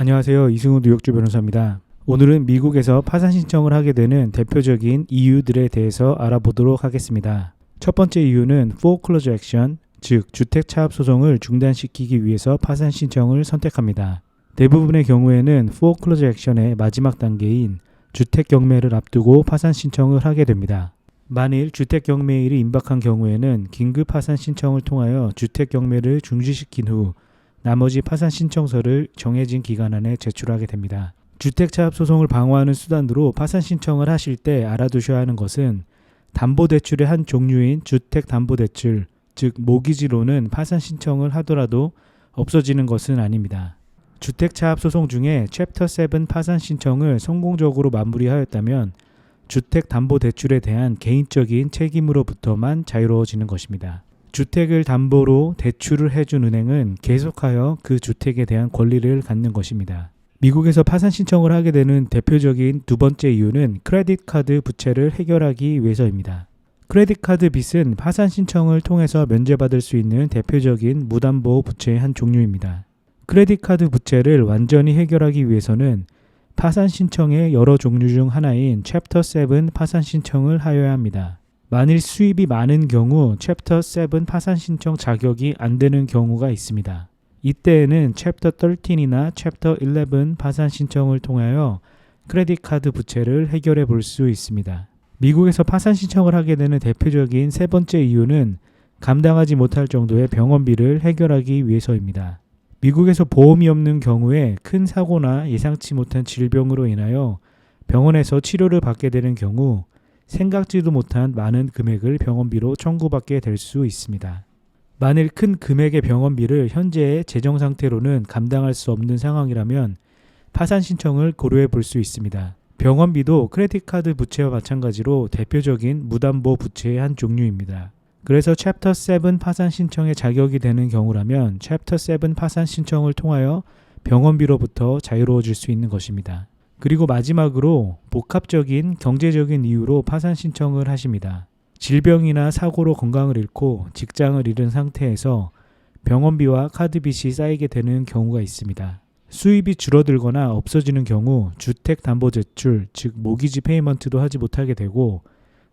안녕하세요. 이승우 뉴욕주 변호사입니다. 오늘은 미국에서 파산 신청을 하게 되는 대표적인 이유들에 대해서 알아보도록 하겠습니다. 첫 번째 이유는 foreclosure action, 즉 주택 차압 소송을 중단시키기 위해서 파산 신청을 선택합니다. 대부분의 경우에는 foreclosure action의 마지막 단계인 주택 경매를 앞두고 파산 신청을 하게 됩니다. 만일 주택 경매일이 임박한 경우에는 긴급 파산 신청을 통하여 주택 경매를 중지시킨 후 나머지 파산 신청서를 정해진 기간 안에 제출하게 됩니다. 주택 차압 소송을 방어하는 수단으로 파산 신청을 하실 때 알아두셔야 하는 것은 담보대출의 한 종류인 주택담보대출, 즉 모기지로는 파산 신청을 하더라도 없어지는 것은 아닙니다. 주택 차압 소송 중에 챕터 7 파산 신청을 성공적으로 마무리하였다면 주택담보대출에 대한 개인적인 책임으로부터만 자유로워지는 것입니다. 주택을 담보로 대출을 해준 은행은 계속하여 그 주택에 대한 권리를 갖는 것입니다. 미국에서 파산 신청을 하게 되는 대표적인 두 번째 이유는 크레딧 카드 부채를 해결하기 위해서입니다. 크레딧 카드 빚은 파산 신청을 통해서 면제받을 수 있는 대표적인 무담보 부채의 한 종류입니다. 크레딧 카드 부채를 완전히 해결하기 위해서는 파산 신청의 여러 종류 중 하나인 챕터 7 파산 신청을 하여야 합니다. 만일 수입이 많은 경우 챕터 7 파산 신청 자격이 안 되는 경우가 있습니다. 이때에는 챕터 13이나 챕터 11 파산 신청을 통하여 크레딧 카드 부채를 해결해 볼 수 있습니다. 미국에서 파산 신청을 하게 되는 대표적인 세 번째 이유는 감당하지 못할 정도의 병원비를 해결하기 위해서입니다. 미국에서 보험이 없는 경우에 큰 사고나 예상치 못한 질병으로 인하여 병원에서 치료를 받게 되는 경우 생각지도 못한 많은 금액을 병원비로 청구받게 될 수 있습니다. 만일 큰 금액의 병원비를 현재의 재정 상태로는 감당할 수 없는 상황이라면 파산 신청을 고려해 볼 수 있습니다. 병원비도 크레딧 카드 부채와 마찬가지로 대표적인 무담보 부채의 한 종류입니다. 그래서 챕터 7 파산 신청에 자격이 되는 경우라면 챕터 7 파산 신청을 통하여 병원비로부터 자유로워질 수 있는 것입니다. 그리고 마지막으로 복합적인 경제적인 이유로 파산 신청을 하십니다. 질병이나 사고로 건강을 잃고 직장을 잃은 상태에서 병원비와 카드빚이 쌓이게 되는 경우가 있습니다. 수입이 줄어들거나 없어지는 경우 주택담보대출, 즉 모기지 페이먼트도 하지 못하게 되고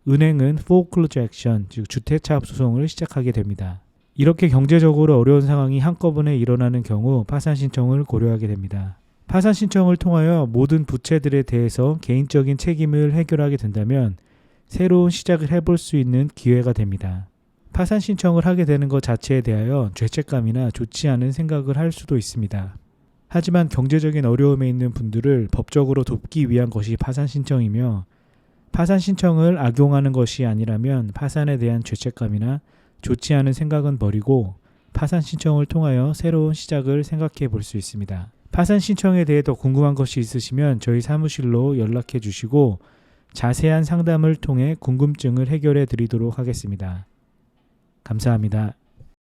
은행은 foreclosure action, 즉 주택 차압 소송을 시작하게 됩니다. 이렇게 경제적으로 어려운 상황이 한꺼번에 일어나는 경우 파산 신청을 고려하게 됩니다. 파산 신청을 통하여 모든 부채들에 대해서 개인적인 책임을 해결하게 된다면 새로운 시작을 해볼 수 있는 기회가 됩니다. 파산 신청을 하게 되는 것 자체에 대하여 죄책감이나 좋지 않은 생각을 할 수도 있습니다. 하지만 경제적인 어려움에 있는 분들을 법적으로 돕기 위한 것이 파산 신청이며 파산 신청을 악용하는 것이 아니라면 파산에 대한 죄책감이나 좋지 않은 생각은 버리고 파산 신청을 통하여 새로운 시작을 생각해 볼 수 있습니다. 파산 신청에 대해 더 궁금한 것이 있으시면 저희 사무실로 연락해 주시고 자세한 상담을 통해 궁금증을 해결해 드리도록 하겠습니다. 감사합니다.